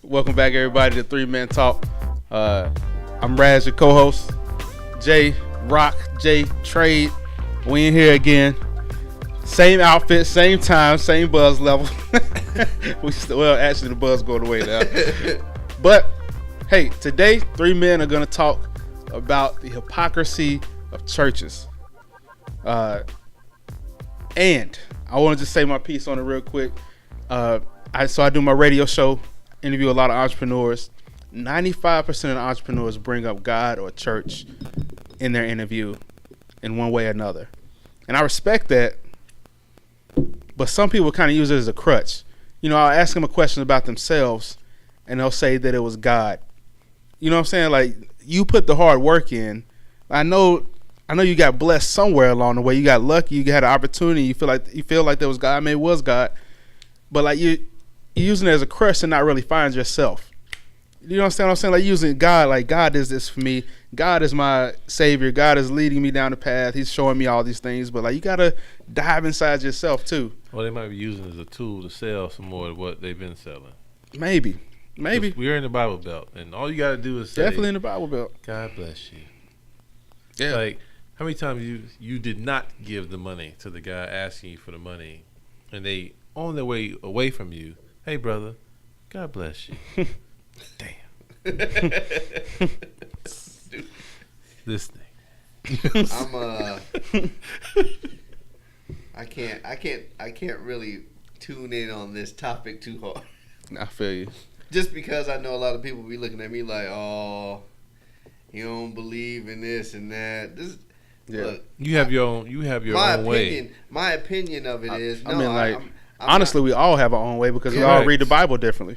Welcome back, everybody, to Three Men Talk. I'm Raz, your co-host. Jay, Rock, Jay, Trade. We in here again. Same outfit, same time, same buzz level. Actually, the buzz going away now. But hey, today, three men are going to talk about the hypocrisy of churches. And I want to just say my piece on it real quick. I do my radio show, interview a lot of entrepreneurs. 95% of the entrepreneurs bring up God or church in their interview in one way or another. And I respect that, but some people kind of use it as a crutch. You know, I'll ask them a question about themselves, and they'll say that it was God. You know what I'm saying? Like, you put the hard work in. I know you got blessed somewhere along the way. You got lucky. You had an opportunity. You feel like there was God. I mean, it was God. But like you're using it as a crutch and not really find yourself. You know what I'm saying? Like using God, like God is this for me. God is my savior. God is leading me down the path. He's showing me all these things. But like you gotta dive inside yourself too. Well, they might be using it as a tool to sell some more of what they've been selling. Maybe. We're in the Bible Belt, and all you gotta do is say, definitely in the Bible Belt. God bless you. Yeah. Like how many times you did not give the money to the guy asking you for the money, and they on their way away from you. Hey, brother, God bless you. Damn. This thing. I can't really tune in on this topic too hard. I feel you. Just because I know a lot of people be looking at me like, oh, you don't believe in this and that. Yeah. Look, you have your own way. My opinion of it is, honestly, we all have our own way because we all read the Bible differently.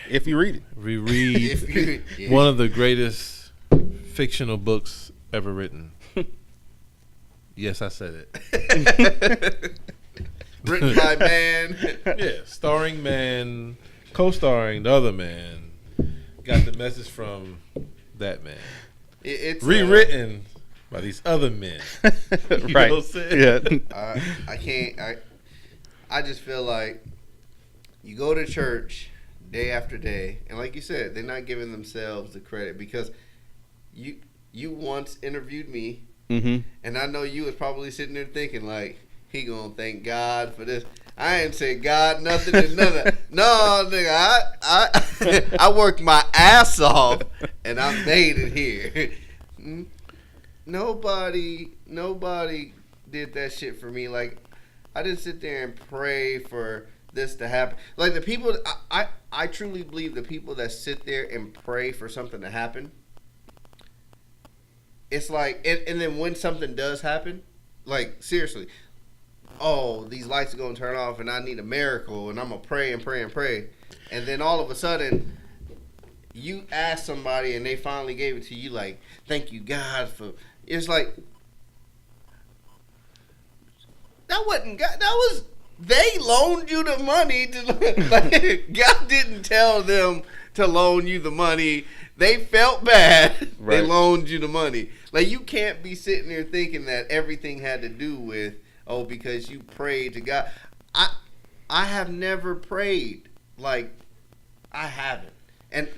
If you read it. We read one of the greatest fictional books ever written. Yes, I said it. Written by man. Yeah, starring man, co-starring the other man. Got the message from that man. It's rewritten by these other men. You right. know what I'm saying? Yeah. I just feel like you go to church day after day, and like you said, they're not giving themselves the credit because you once interviewed me, and I know you was probably sitting there thinking like, he gonna thank God for this. I ain't say God nothing and none of no, nigga. I worked my ass off and I made it here. Nobody did that shit for me. Like, I didn't sit there and pray for this to happen. Like, the people, I truly believe the people that sit there and pray for something to happen, it's like, and then when something does happen, like, seriously, oh, these lights are going to turn off and I need a miracle and I'm going to pray and pray and pray. And then all of a sudden, you ask somebody and they finally gave it to you, like, thank you, God, for... It's like, that wasn't God. That was, they loaned you the money. Like, God didn't tell them to loan you the money. They felt bad. Right. They loaned you the money. Like, you can't be sitting there thinking that everything had to do with, oh, because you prayed to God. I have never prayed. Like, I haven't. And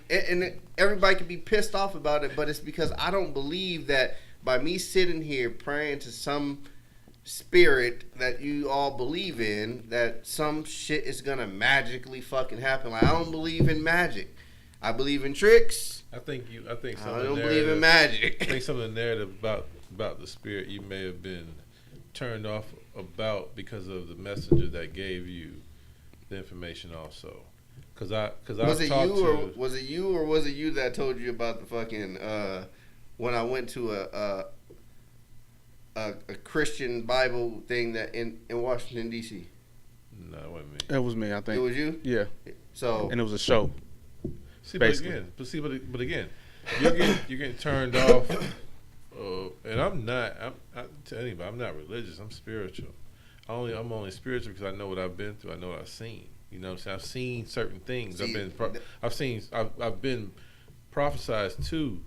everybody can be pissed off about it, but it's because I don't believe that by me sitting here praying to some spirit that you all believe in, that some shit is going to magically fucking happen. Like, I don't believe in magic. I believe in tricks. I don't believe in magic. I think some of the narrative about the spirit you may have been turned off about because of the messenger that gave you the information also. Was it you or was it you that told you about the fucking when I went to a Christian Bible thing that in Washington D.C.? No, it wasn't me. It was me, I think. It was you? Yeah. So, and it was a show. See, but again, you're getting turned off. And I'm telling you, I'm not religious. I'm spiritual. I'm only spiritual because I know what I've been through. I know what I've seen. You know what I'm saying? I've seen certain things. I've been prophesied to,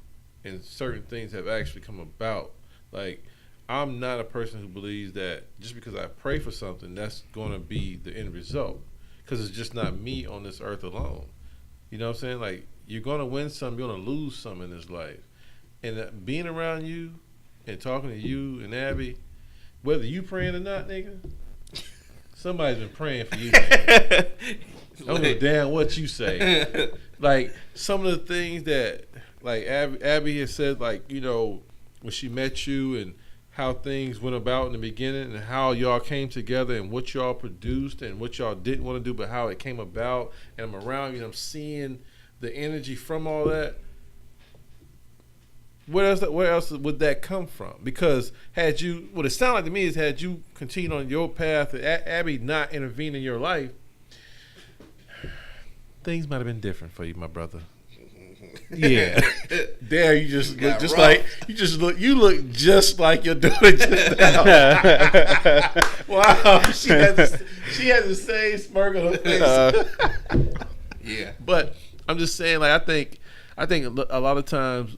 and certain things have actually come about. Like, I'm not a person who believes that just because I pray for something, that's going to be the end result. Because it's just not me on this earth alone. You know what I'm saying? Like, you're gonna win some, you're gonna lose some in this life. And being around you and talking to you and Abby, whether you praying or not, nigga, somebody's been praying for you. I don't give a damn what you say. Like, some of the things that, like, Abby has said, like, you know, when she met you and how things went about in the beginning and how y'all came together and what y'all produced and what y'all didn't want to do, but how it came about. And I'm around you and I'm seeing the energy from all that. Where else would that come from? Because had you, what it sounded like to me is, had you continued on your path, Abby not intervened in your life, things might have been different for you, my brother. Yeah, there you just look just rough. You look just like your daughter just now. Wow, she has the same smirk on her face. Yeah, but I'm just saying, like, I think a lot of times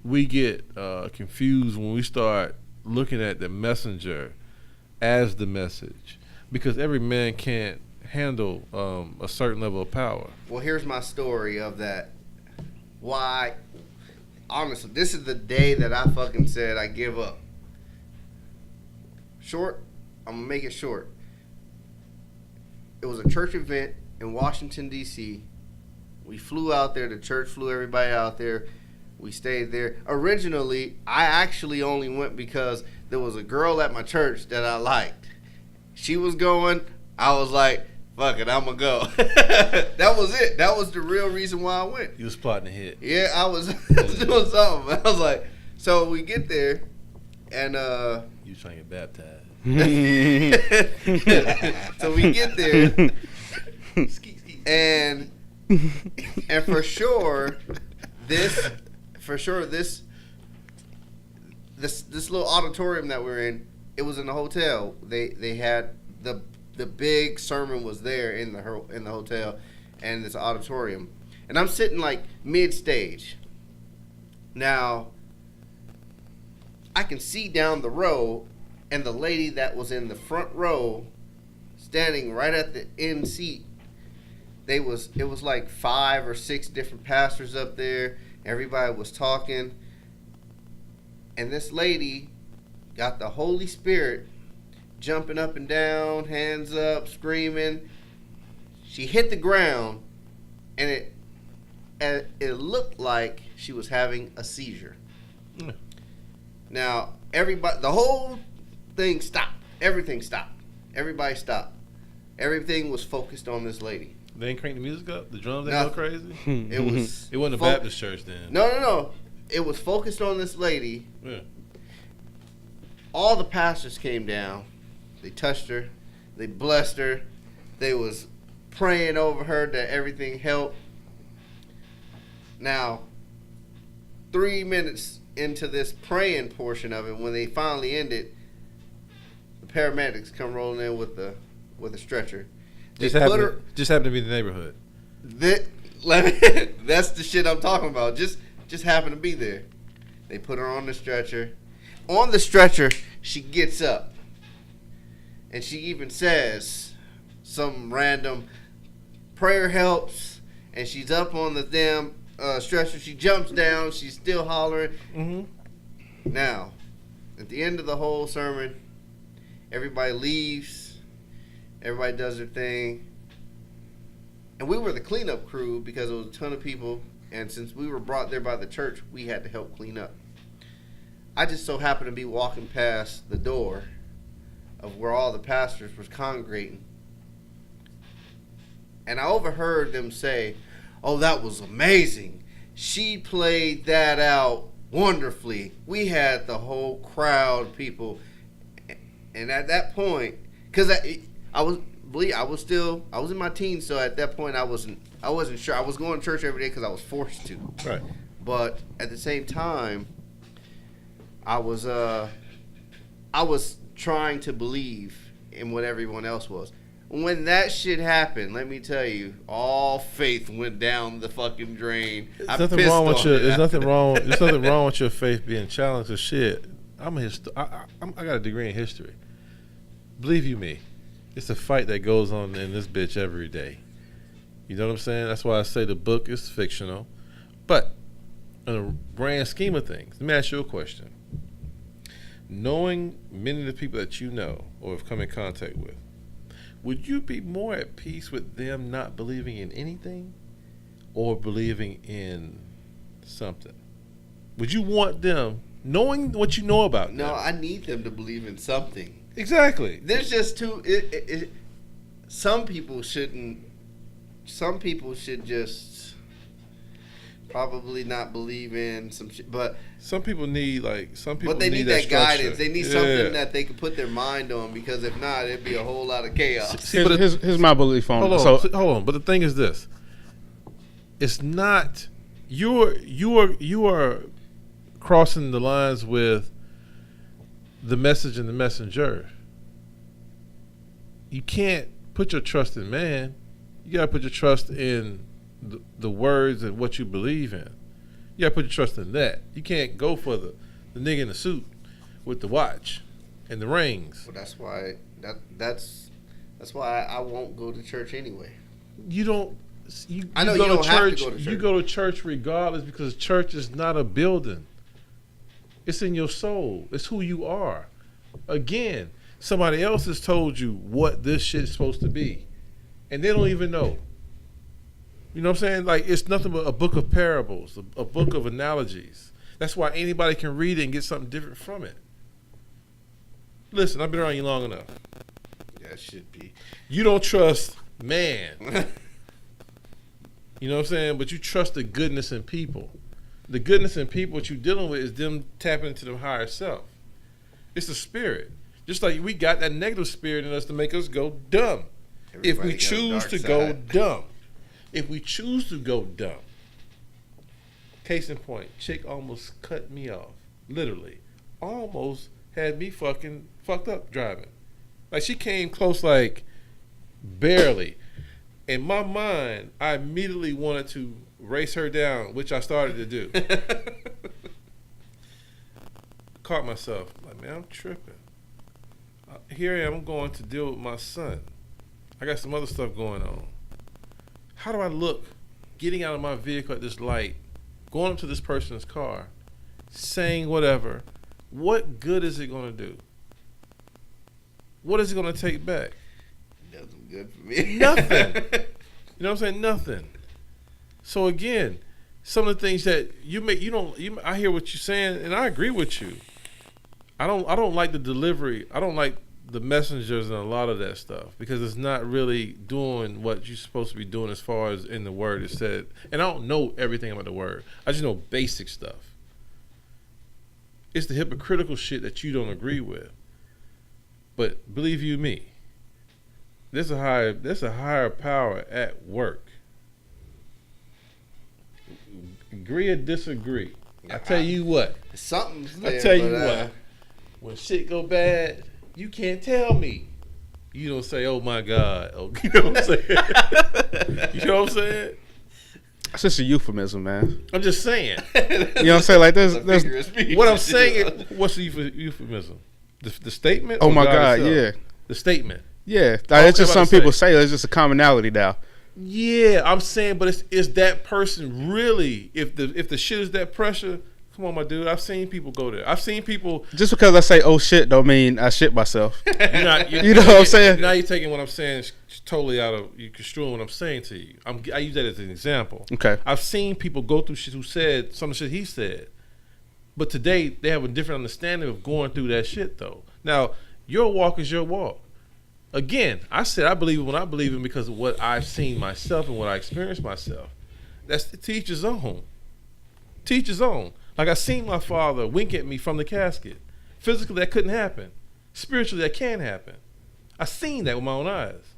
we get confused when we start looking at the messenger as the message, because every man can't handle a certain level of power. Well, here's my story of that. Why? Honestly, this is the day that I fucking said I give up. Short, I'm gonna make it short. It was a church event in Washington, D.C. We flew out there. The church flew everybody out there. We stayed there. Originally, I actually only went because there was a girl at my church that I liked. She was going. I was like, fuck it, I'm going to go. That was it. That was the real reason why I went. You was plotting a hit. Yeah, I was doing something. I was like, so we get there, and you was trying to get baptized. So we get there, and for sure, this little auditorium that we're in, it was in the hotel. They had the big sermon was there in the hotel, and this auditorium, and I'm sitting like mid stage. Now I can see down the row, and the lady that was in the front row, standing right at the end seat. It was like 5 or 6 different pastors up there. Everybody was talking, and this lady got the Holy Spirit jumping up and down, hands up, screaming. She hit the ground, and it looked like she was having a seizure. Now, everybody, the whole thing stopped. Everything stopped. Everybody stopped. Everything was focused on this lady. They ain't crank the music up? The drums ain't go crazy? It wasn't a Baptist church then. No. It was focused on this lady. Yeah. All the pastors came down. They touched her. They blessed her. They was praying over her that everything helped. Now, 3 minutes into this praying portion of it, when they finally ended, the paramedics come rolling in with a stretcher. Just happened to be in the neighborhood. That's the shit I'm talking about. Just happened to be there. They put her on the stretcher. On the stretcher, she gets up. And she even says some random prayer helps. And she's up on the damn stretcher. She jumps down. She's still hollering. Mm-hmm. Now, at the end of the whole sermon, everybody leaves. Everybody does their thing. And we were the cleanup crew because there was a ton of people. And since we were brought there by the church, we had to help clean up. I just so happened to be walking past the door of where all the pastors was congregating. And I overheard them say, "Oh, that was amazing. She played that out wonderfully." We had the whole crowd of people. And at that point, because I was in my teens, so at that point I wasn't sure. I was going to church every day because I was forced to. Right. But at the same time, I was trying to believe in what everyone else was. When that shit happened, let me tell you, all faith went down the fucking drain. There's nothing wrong with your faith being challenged or shit. I got a degree in history. Believe you me, it's a fight that goes on in this bitch every day. You know what I'm saying? That's why I say the book is fictional. But in the grand scheme of things, let me ask you a question. Knowing many of the people that you know or have come in contact with, would you be more at peace with them not believing in anything or believing in something? Would you want them, knowing what you know about them? No, I need them to believe in something. Exactly. There's just some people shouldn't. Some people should just probably not believe in some shit, but some people need But they need that guidance. They need something that they can put their mind on, because if not, it'd be a whole lot of chaos. Here's my belief on it. Hold on. But the thing is this: it's not you are crossing the lines with the message and the messenger. You can't put your trust in man. You gotta put your trust in the words and what you believe in. You gotta put your trust in that. You can't go for the nigga in the suit with the watch and the rings. Well, that's why I won't go to church anyway. You don't. I know you don't have to go to church. You go to church regardless, because church is not a building. It's in your soul. It's who you are. Again, somebody else has told you what this shit's supposed to be, and they don't even know. You know what I'm saying? Like, it's nothing but a book of parables, a book of analogies. That's why anybody can read it and get something different from it. Listen, I've been around you long enough. Yeah, it should be. You don't trust man. You know what I'm saying? But you trust the goodness in people. The goodness in people, what you're dealing with is them tapping into the higher self. It's the spirit. Just like we got that negative spirit in us to make us go dumb. If we choose to go dumb. If we choose to go dumb. Case in point, chick almost cut me off. Literally. Almost had me fucking fucked up driving. Like, she came close, like, barely. In my mind, I immediately wanted to race her down, which I started to do. Caught myself. Like, man, I'm tripping. Here I am, I'm going to deal with my son. I got some other stuff going on. How do I look getting out of my vehicle at this light, going up to this person's car, saying whatever? What good is it going to do? What is it going to take back? Nothing good for me. Nothing. You know what I'm saying? Nothing. So again, some of the things that I hear what you're saying, and I agree with you. I don't like the delivery. I don't like the messengers and a lot of that stuff, because it's not really doing what you're supposed to be doing as far as in the word it said. And I don't know everything about the word. I just know basic stuff. It's the hypocritical shit that you don't agree with. But believe you me, there's a higher power at work. Agree or disagree? I tell you what. Something's there. I tell you what. When shit go bad, you can't tell me. You don't say, "Oh my God." Oh, you know what I'm saying? You know what I'm saying? It's just a euphemism, man. I'm just saying. You know what I'm saying? Like, there's what I'm saying. What's the euphemism? The statement? Oh my God, yeah. The statement. Yeah, it's just some people say it's just a commonality now. Yeah, I'm saying, but is that person really? If the shit is that pressure, come on, my dude. I've seen people go there. I've seen people. Just because I say "oh shit" don't mean I shit myself. You know what I'm saying? Now you're taking what I'm saying totally out of you, construing what I'm saying to you. I use that as an example. Okay. I've seen people go through shit who said some of the shit he said, but today they have a different understanding of going through that shit though. Now your walk is your walk. Again, I said I believe it when I believe it because of what I've seen myself and what I experienced myself. That's the teacher's own. Teacher's own. Like, I seen my father wink at me from the casket. Physically, that couldn't happen. Spiritually, that can happen. I seen that with my own eyes.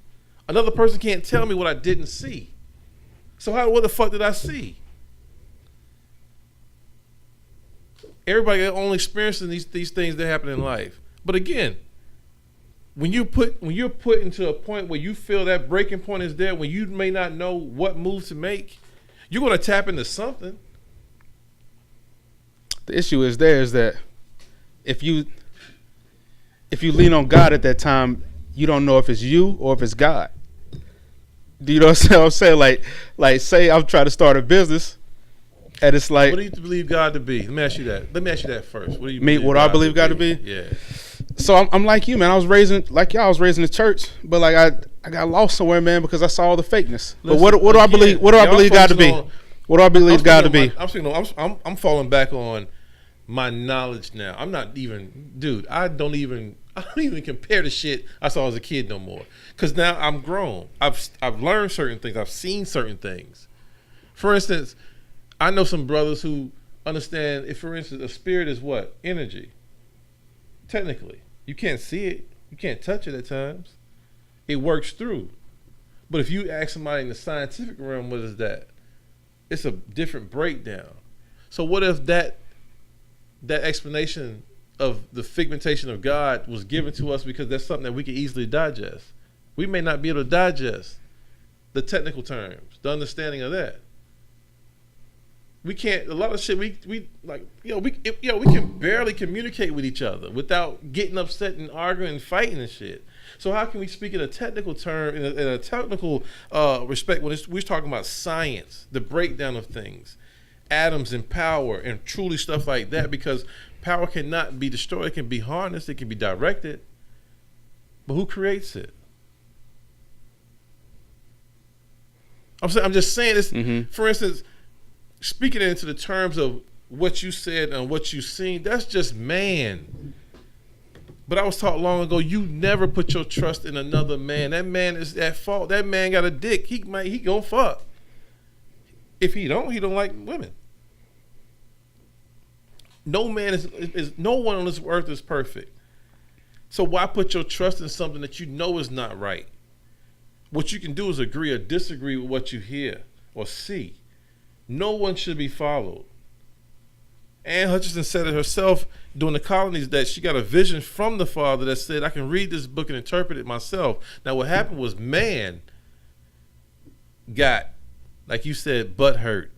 Another person can't tell me what I didn't see. So what the fuck did I see? Everybody only experiencing these things that happen in life. But again, when you're put into a point where you feel that breaking point is there, when you may not know what move to make, you're going to tap into something. The issue is that if you lean on God at that time, you don't know if it's you or if it's God. Do you know what I'm saying? Like say I'm trying to start a business, and it's like, what do you believe God to be? Let me ask you that first. What do you me? What I believe God to be? Yeah. So I'm like you, man. I was raised in the church, but like I got lost somewhere, man, because I saw all the fakeness. Listen, but what do I believe? What do I believe God to be? What do I believe God to be? I'm falling back on my knowledge now. I'm not even, dude. I don't even compare the shit I saw as a kid no more. Because now I'm grown. I've learned certain things. I've seen certain things. For instance, I know some brothers who understand. If, for instance, a spirit is what? Energy. Technically, you can't see it. You can't touch it at times. It works through. But if you ask somebody in the scientific realm, what is that? It's a different breakdown. So what if that explanation of the figmentation of God was given to us because that's something that we can easily digest? We may not be able to digest the technical terms, the understanding of that. We can't. A lot of shit. We can barely communicate with each other without getting upset and arguing and fighting and shit. So how can we speak in a technical term, in a technical respect when we're talking about science, the breakdown of things, atoms and power and truly stuff like that? Because power cannot be destroyed. It can be harnessed. It can be directed. But who creates it? I'm just saying this. Mm-hmm. For instance, speaking into the terms of what you said and what you've seen, that's just man. But I was taught long ago, you never put your trust in another man. That man is at fault. That man got a dick. He gonna fuck. If he don't like women. No man is no one on this earth is perfect. So why put your trust in something that you know is not right? What you can do is agree or disagree with what you hear or see. No one should be followed. Anne Hutchinson said it herself during the colonies that she got a vision from the Father that said, I can read this book and interpret it myself. Now what happened was man got, like you said, butt hurt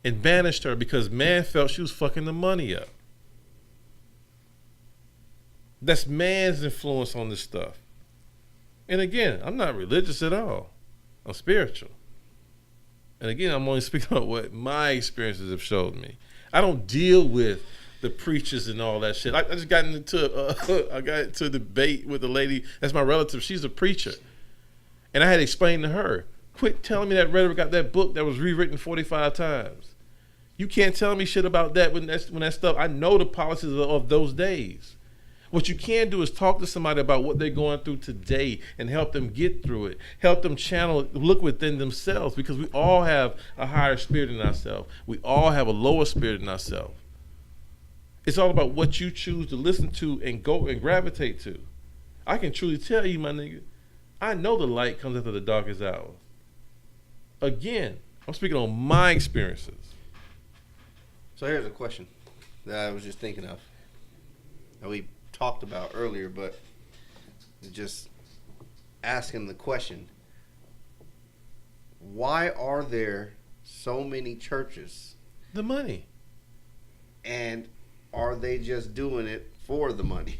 and banished her because man felt she was fucking the money up. That's man's influence on this stuff. And again, I'm not religious at all. I'm spiritual. And again, I'm only speaking about what my experiences have showed me. I don't deal with the preachers and all that shit. I just got into a debate with a lady that's my relative. She's a preacher. And I had to explain to her, quit telling me that rhetoric got that book that was rewritten 45 times. You can't tell me shit about that when that stuff, I know the policies of those days. What you can do is talk to somebody about what they're going through today and help them get through it. Help them channel, look within themselves, because we all have a higher spirit in ourselves. We all have a lower spirit in ourselves. It's all about what you choose to listen to and go and gravitate to. I can truly tell you, my nigga, I know the light comes after the darkest hour. Again, I'm speaking on my experiences. So here's a question that I was just thinking of that we talked about earlier, but just asking the question, why are there so many churches? The money. And are they just doing it for the money?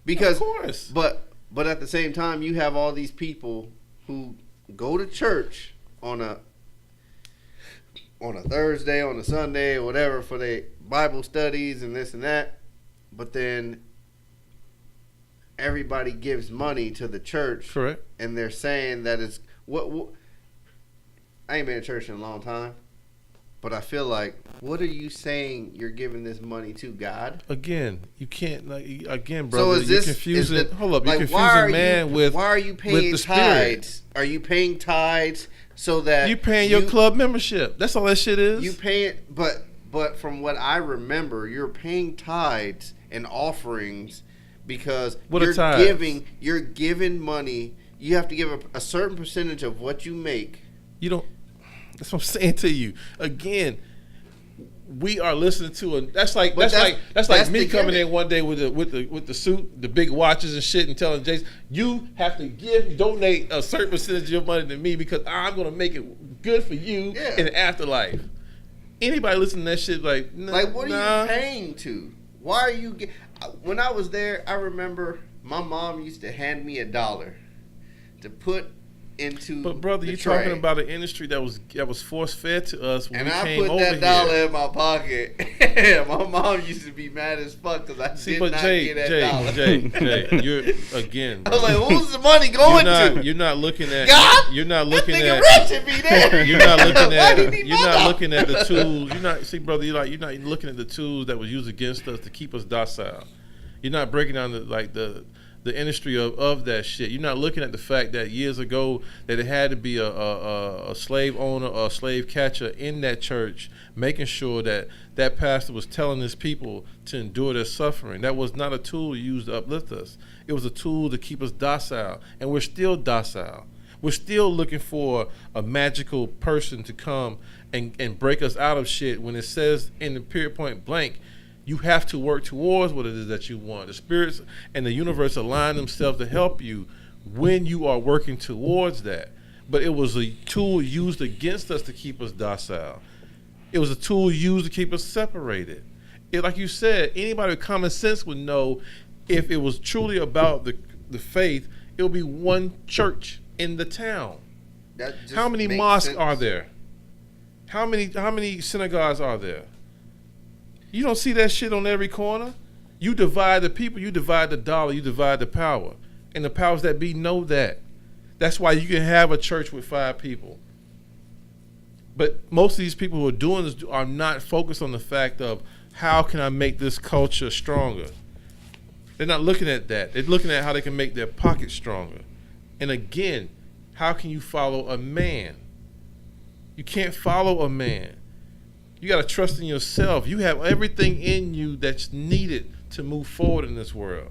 Because, of course. But at the same time, you have all these people who go to church on a Thursday, on a Sunday, or whatever for their Bible studies and this and that. But then everybody gives money to the church. Correct. And they're saying that it's what I ain't been in church in a long time, but I feel like, what are you saying you're giving this money to? God? Again, you can't, brother, so is this, you're confusing, hold up, you're confusing man with why are you paying tithes? Are you paying tithes so that you paying your club membership? That's all that shit is. You pay it, but from what I remember, you're paying tithes and offerings because you're giving money. You have to give a certain percentage of what you make. You don't. That's what I'm saying to you. Again, we are listening to that's like me coming in one day with the suit, the big watches and shit, and telling Jason, you have to donate a certain percentage of your money to me because I'm gonna make it good for you in the afterlife. Anybody listening to that shit what are you paying to? Why are you when I was there, I remember my mom used to hand me $1 to put into. But brother, you're talking about an industry that was force fed to us when we came over here. And I put that dollar in my pocket. My mom used to be mad as fuck because I did not get that dollar. Jay, you're again. Bro. I was like, who's the money going to? You're not looking at. God. You're not looking that at. nigga rich if he there. You're not looking at. You're not looking at the tools. See, brother, you're not looking at the tools that was used against us to keep us docile. You're not breaking down the industry of that shit. You're not looking at the fact that years ago that it had to be a slave owner or a slave catcher in that church making sure that that pastor was telling his people to endure their suffering. That was not a tool used to uplift us. It was a tool to keep us docile, and we're still docile. We're still looking for a magical person to come and break us out of shit when it says in the period point blank, you have to work towards what it is that you want. The spirits and the universe align themselves to help you when you are working towards that. But it was a tool used against us to keep us docile. It was a tool used to keep us separated. Like you said, anybody with common sense would know if it was truly about the faith, it would be one church in the town. How many mosques are there? How many synagogues are there? You don't see that shit on every corner. You divide the people, you divide the dollar, you divide the power. And the powers that be know that. That's why you can have a church with 5 people. But most of these people who are doing this are not focused on the fact of how can I make this culture stronger. They're not looking at that. They're looking at how they can make their pocket stronger. And again, how can you follow a man? You can't follow a man. You got to trust in yourself. You have everything in you that's needed to move forward in this world.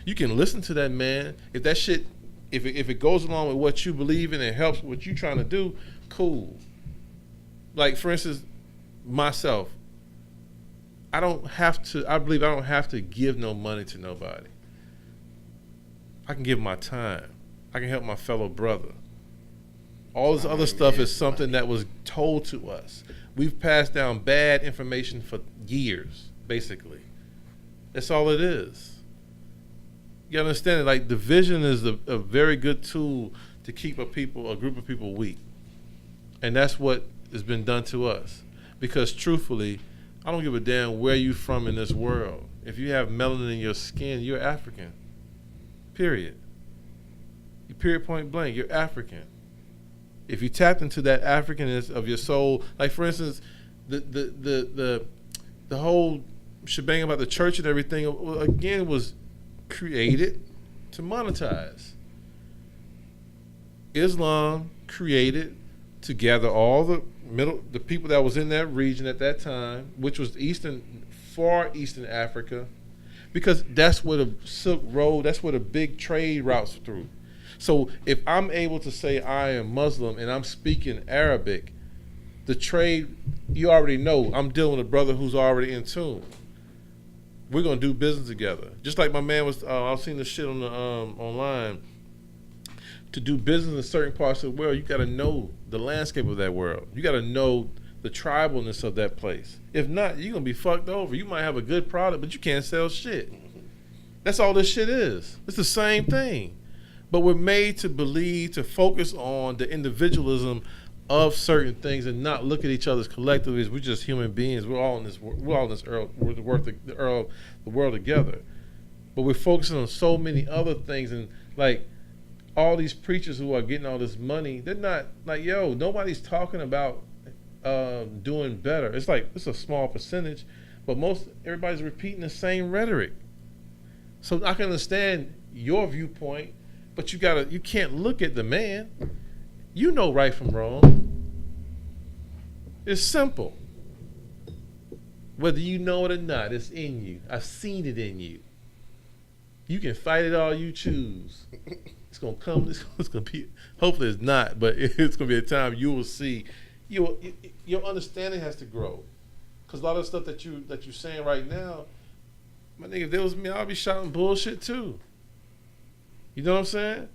You can listen to that man. If that shit, if it goes along with what you believe in and helps what you're trying to do, cool. Like, for instance, myself, I believe I don't have to give no money to nobody. I can give my time. I can help my fellow brother. All this other stuff is something that was told to us. We've passed down bad information for years, basically. That's all it is. You understand it? Like, division is a very good tool to keep a group of people weak. And that's what has been done to us. Because truthfully, I don't give a damn where you're from in this world. If you have melanin in your skin, you're African. Period. You period point blank, you're African. If you tapped into that Africanness of your soul, like for instance, the whole shebang about the church and everything, again, was created to monetize. Islam created to gather all the people that was in that region at that time, which was far eastern Africa, because that's where the Silk Road, that's where the big trade routes through. So if I'm able to say I am Muslim and I'm speaking Arabic, the trade, you already know, I'm dealing with a brother who's already in tune. We're gonna do business together. Just like my man was, I was seeing this shit on the online. To do business in certain parts of the world, you gotta know the landscape of that world. You gotta know the tribalness of that place. If not, you're gonna be fucked over. You might have a good product, but you can't sell shit. That's all this shit is. It's the same thing. But we're made to believe, to focus on the individualism of certain things and not look at each other collectively as we're just human beings. We're all in this world, we're the world together. But we're focusing on so many other things, and like all these preachers who are getting all this money, they're not like, yo, nobody's talking about doing better. It's like, it's a small percentage, but everybody's repeating the same rhetoric. So I can understand your viewpoint, but you can't look at the man. You know right from wrong. It's simple. Whether you know it or not, it's in you. I've seen it in you. You can fight it all you choose. It's gonna come. It's gonna be. Hopefully, it's not. But it's gonna be a time you will see. Your understanding has to grow. Cause a lot of the stuff that you're saying right now, my nigga, if there was me, I'd be shouting bullshit too. You know what I'm saying?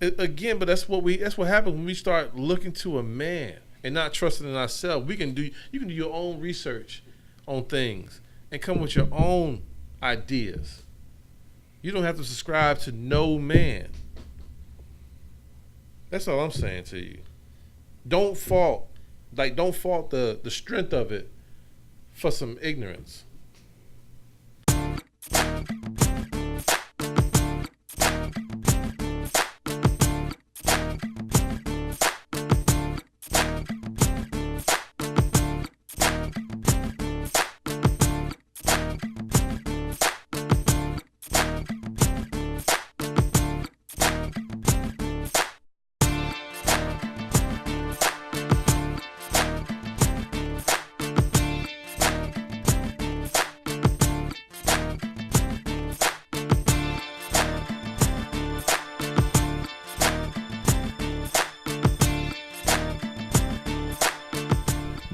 Again, but that's what happens when we start looking to a man and not trusting in ourselves. You can do your own research on things and come with your own ideas. You don't have to subscribe to no man. That's all I'm saying to you. Don't fault the strength of it for some ignorance.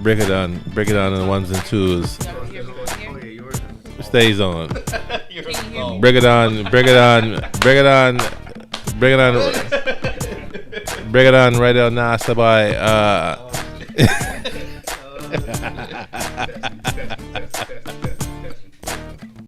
Break it down in the ones and twos. Stays on. Break it on right now, Sabai.